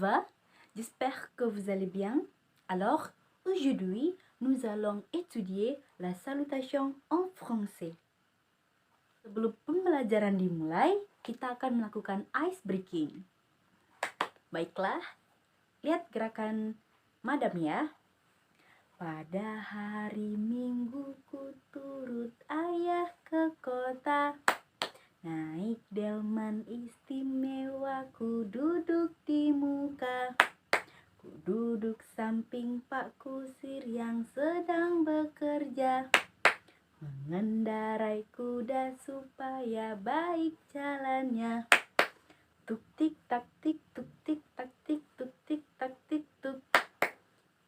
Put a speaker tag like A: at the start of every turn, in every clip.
A: va? J'espère que vous allez bien. Alors, aujourd'hui, nous allons étudier la salutation en français. Sebelum pembelajaran dimulai, kita akan melakukan ice breaking. Baiklah, lihat gerakan Madam ya. Pada hari Minggu ku turut ayah ke kota, naik delman istimewa, ku duduk di muka. Ku duduk samping Pak Kusir yang sedang bekerja, mengendarai kuda supaya baik jalannya. Tuk tik tak tik, tuk tik tak tik, tuk tik tak tik tuk.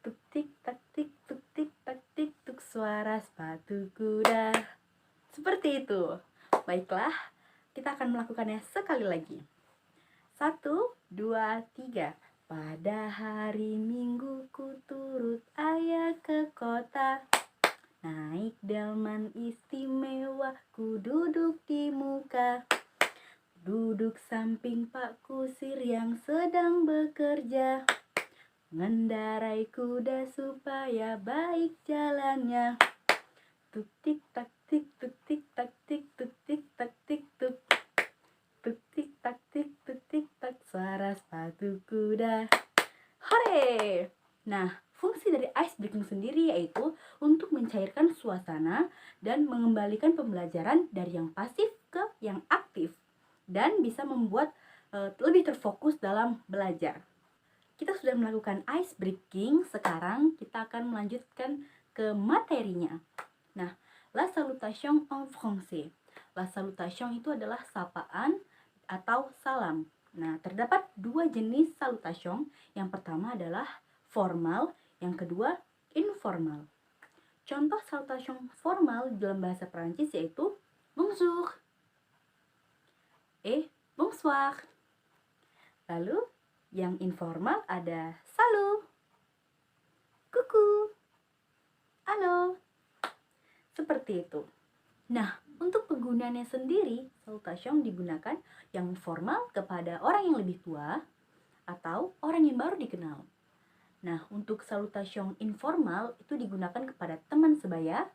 A: Tuk tik tak tik, tuk tik tak tik tuk, suara sepatu kuda. Seperti itu. Baiklah, kita akan melakukannya sekali lagi. 1, 2, 3. Pada hari Minggu ku turut ayah ke kota, naik delman istimewa, ku duduk di muka. Duduk samping Pak Kusir yang sedang bekerja, mengendarai kuda supaya baik jalannya. Tuk tik tak tik, tuk tik tak tik, tuk tik tak tik tuk. Tuk tik tak tik, tuk tik tak, suara sepatu kuda. Hore! Nah, fungsi dari ice breaking sendiri yaitu untuk mencairkan suasana dan mengembalikan pembelajaran dari yang pasif ke yang aktif, dan bisa membuat lebih terfokus dalam belajar. Kita sudah melakukan ice breaking, sekarang kita akan melanjutkan ke materinya. Nah, la salutation en français. La salutation itu adalah sapaan atau salam. Nah, terdapat 2 jenis salutation. Yang pertama adalah formal, yang kedua informal. Contoh salutation formal dalam bahasa Perancis yaitu bonjour et bonsoir. Lalu yang informal ada salut, coucou, halo. Seperti itu. Nah, untuk penggunaannya sendiri, salutation digunakan yang formal kepada orang yang lebih tua atau orang yang baru dikenal. Nah, untuk salutation informal itu digunakan kepada teman sebaya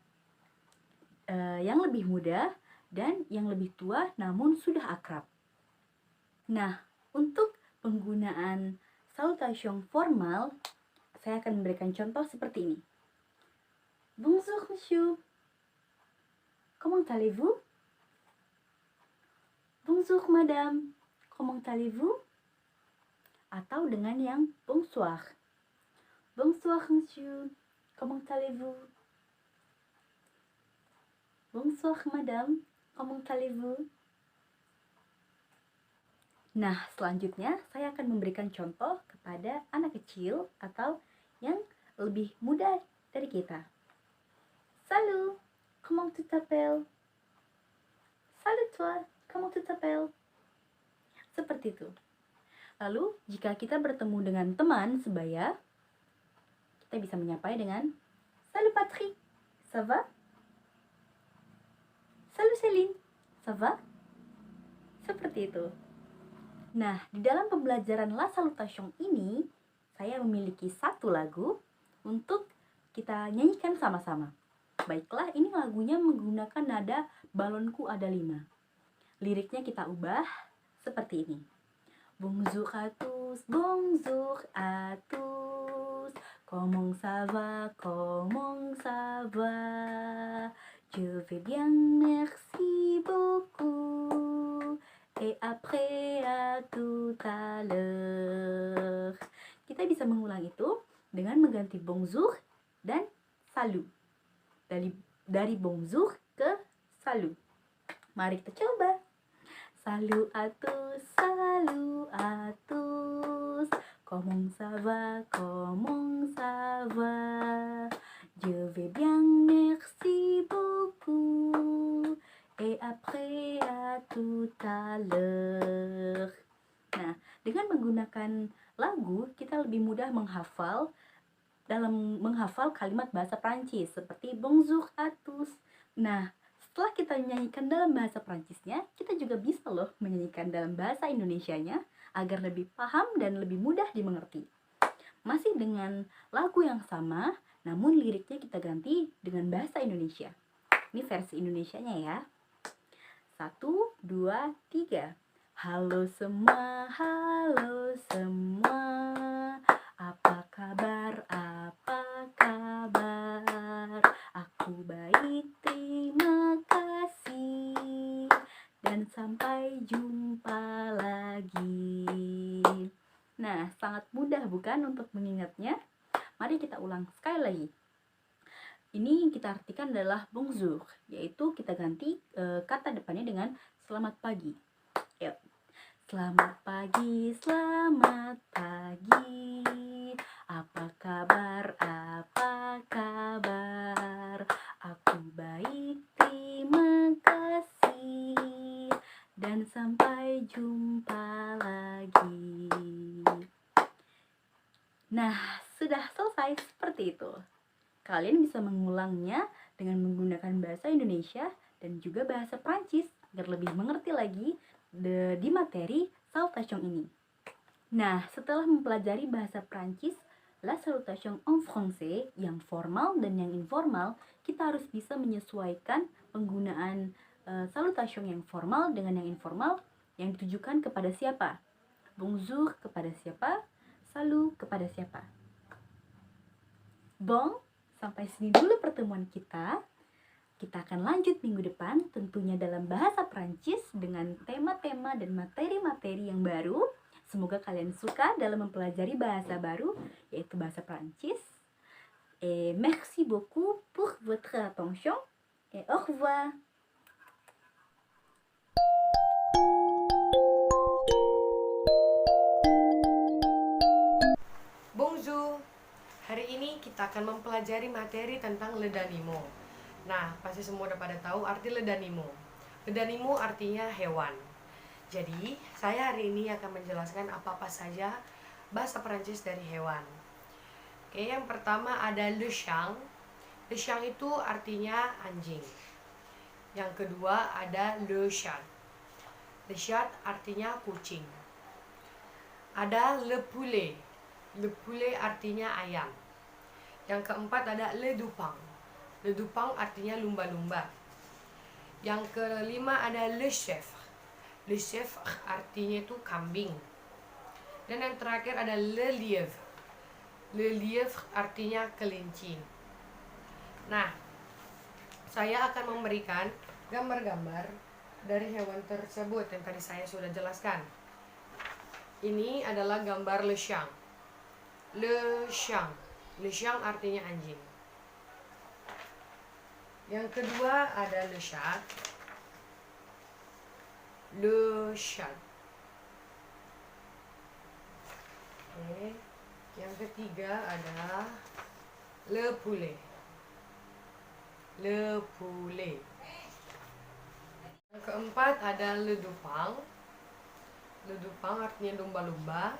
A: yang lebih muda dan yang lebih tua namun sudah akrab. Nah, untuk penggunaan salutation formal, saya akan memberikan contoh seperti ini. Bonjour monsieur. Comment allez-vous? Bonjour madame. Comment allez-vous? Atau dengan yang bonsoir. Bonsoir monsieur. Comment allez-vous? Bonsoir madame. Comment allez-vous? Nah, selanjutnya saya akan memberikan contoh kepada anak kecil atau yang lebih muda dari kita. Salut, comment tu t'appelles? Salut toi, comment tu t'appelles? Seperti itu. Lalu, jika kita bertemu dengan teman sebaya, kita bisa menyapa dengan Salut Patrick, ça va? Salut Céline, ça va? Seperti itu. Nah, di dalam pembelajaran La Salutation ini, saya memiliki satu lagu untuk kita nyanyikan sama-sama. Baiklah, ini lagunya menggunakan nada balonku ada 5. Liriknya kita ubah seperti ini. Bonjour à tous, bonjour à tous. Comment ça va, comment ça va? Je vais bien, merci beaucoup. Et après à tout à l'heure. Kita bisa mengulang itu dengan mengganti bonjour dan salut. Dari bonjour ke salut. Mari kita coba. Salut à tous, salut à tous. Comment ça va, comment ça va? Je vais bien, merci beaucoup. Et après à tout à l'heure. Nah, dengan menggunakan lagu, kita lebih mudah menghafal kalimat bahasa Prancis seperti bonjour à tous. Nah, setelah kita menyanyikan dalam bahasa Prancisnya, kita juga bisa loh menyanyikan dalam bahasa Indonesianya agar lebih paham dan lebih mudah dimengerti. Masih dengan lagu yang sama, namun liriknya kita ganti dengan bahasa Indonesia. Ini versi Indonesianya ya. 1, 2, 3. Halo semua, apa kabar, apa kabar? Aku baik, terima kasih. Dan sampai jumpa lagi. Nah, sangat mudah bukan untuk mengingatnya? Mari kita ulang sekali lagi. Ini kita artikan adalah bonjour, yaitu kita ganti kata depannya dengan selamat pagi. Yuk. Selamat pagi, selamat pagi. Apa kabar, apa kabar? Aku baik, terima kasih. Dan sampai jumpa lagi. Nah, sudah selesai seperti itu. Kalian bisa mengulangnya dengan menggunakan bahasa Indonesia dan juga bahasa Prancis agar lebih mengerti lagi di materi salutation ini. Nah, setelah mempelajari bahasa Prancis, la salutation en français yang formal dan yang informal, kita harus bisa menyesuaikan penggunaan salutation yang formal dengan yang informal yang ditujukan kepada siapa. Bonjour kepada siapa, salut kepada siapa. Bon, sampai sini dulu pertemuan kita. Kita akan lanjut minggu depan tentunya dalam bahasa Prancis dengan tema-tema dan materi-materi yang baru. Semoga kalian suka dalam mempelajari bahasa baru, yaitu bahasa Prancis. Et merci beaucoup pour votre attention et au revoir.
B: Bonjour. Hari ini kita akan mempelajari materi tentang le d'animaux. Nah, pasti semua udah pada tahu arti le d'animaux. Le d'animaux artinya hewan. Jadi, saya hari ini akan menjelaskan apa-apa saja bahasa Perancis dari hewan. Oke, yang pertama ada le chien. Le chien itu artinya anjing. Yang kedua ada le chat. Le chat artinya kucing. Ada le poulet. Le poulet artinya ayam. Yang keempat ada le dupang. Le dupang artinya lumba-lumba. Yang kelima ada le chèvre. Le chèvre artinya itu kambing. Dan yang terakhir ada le lièvre. Le lièvre artinya kelinci. Nah, saya akan memberikan gambar-gambar dari hewan tersebut yang tadi saya sudah jelaskan. Ini adalah gambar le chien. Le chien. Le chien artinya anjing. Yang kedua ada le chat. Le chat. Oke. Yang ketiga ada le poulet. Le poulet. Yang keempat ada le dupang. Le dupang artinya lumba-lumba.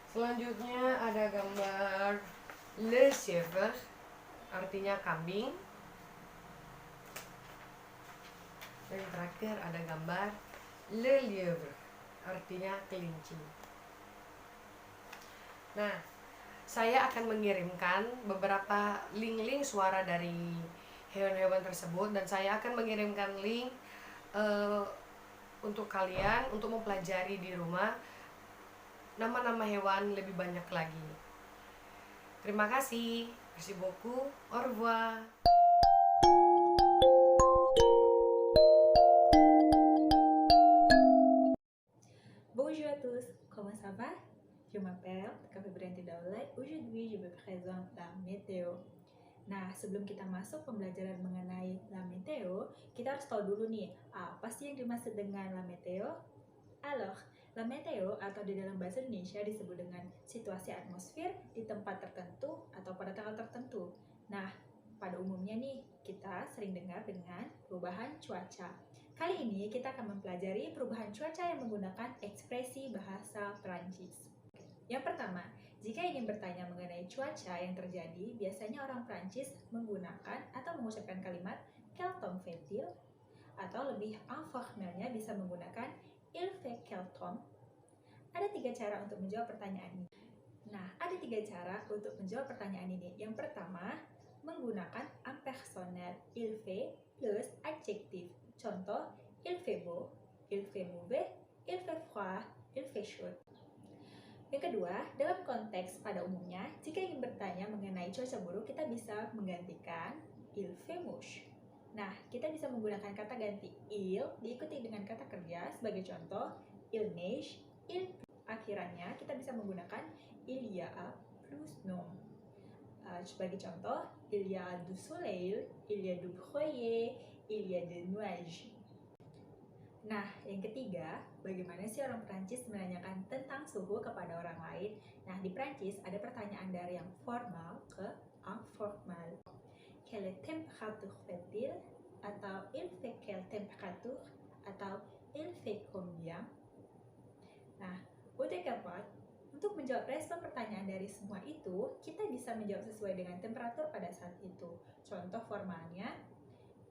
B: Selanjutnya ada gambar le chèvre, artinya kambing. Dan terakhir ada gambar le lièvre, artinya kelinci. Nah, saya akan mengirimkan beberapa link-link suara dari hewan-hewan tersebut, dan saya akan mengirimkan link untuk kalian untuk mempelajari di rumah nama-nama hewan lebih banyak lagi. Terima kasih. Merci beaucoup. Au revoir.
C: Bonjour à tous, comment ça va? Je m'appelle Kak Febrianti Daulay. Aujourd'hui, je vous présente la météo. Nah, sebelum kita masuk pembelajaran mengenai la météo, kita harus tahu dulu nih, apa sih yang dimaksud dengan la météo? Alors, la météo atau di dalam bahasa Indonesia disebut dengan situasi atmosfer di tempat tertentu atau pada tanggal tertentu. Nah, pada umumnya nih, kita sering dengar dengan perubahan cuaca. Kali ini kita akan mempelajari perubahan cuaca yang menggunakan ekspresi bahasa Prancis. Yang pertama, jika ingin bertanya mengenai cuaca yang terjadi, biasanya orang Prancis menggunakan atau mengucapkan kalimat quel temps fait-il, atau lebih informalnya bisa menggunakan il fait quel temps? Ada 3 cara untuk menjawab pertanyaan ini. Nah, ada 3 cara untuk menjawab pertanyaan ini. Yang pertama, menggunakan impersonal il fait plus adjektif. Contoh, il fait beau, il fait mauvais, il fait froid, il fait chaud. Yang kedua, dalam konteks pada umumnya, jika ingin bertanya mengenai cuaca buruk, kita bisa menggantikan il fait moche. Nah, kita bisa menggunakan kata ganti il diikuti dengan kata kerja. Sebagai contoh, il neige, il pleut. Akhirannya, kita bisa menggunakan il y a plus non. Sebagai contoh, il y a du soleil, il y a du brouillard, il y a de nuages. Nah, yang ketiga, bagaimana sih orang Prancis menanyakan tentang suhu kepada orang lain? Nah, di Prancis ada pertanyaan dari yang formal ke informal. Quelle température fait-il? Atau il fait quelle température? Atau il fait combien? Nah, untuk keempat, untuk menjawab respon pertanyaan dari semua itu, kita bisa menjawab sesuai dengan temperatur pada saat itu. Contoh formalnya,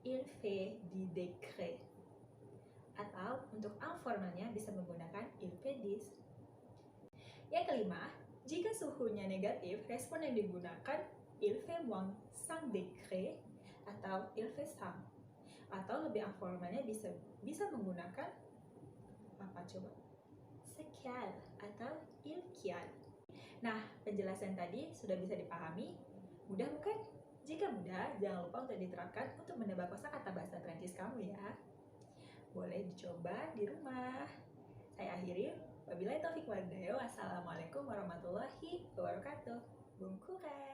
C: il fait 10 degrés. Atau untuk informalnya bisa menggunakan il fait 10. Yang kelima, jika suhunya negatif, respon yang digunakan il fait moins 5 degrés atau il fait 5. Atau lebih informalnya bisa menggunakan apa coba? Sekial atau il kial. Nah, penjelasan tadi sudah bisa dipahami? Mudah bukan? Jika mudah, jangan lupa untuk diterapkan untuk menambah kosakata bahasa Prancis kamu ya. Boleh dicoba di rumah. Saya akhiri. Wabillahi taufiq wal hidayah. Wassalamualaikum warahmatullahi wabarakatuh. Bon courage.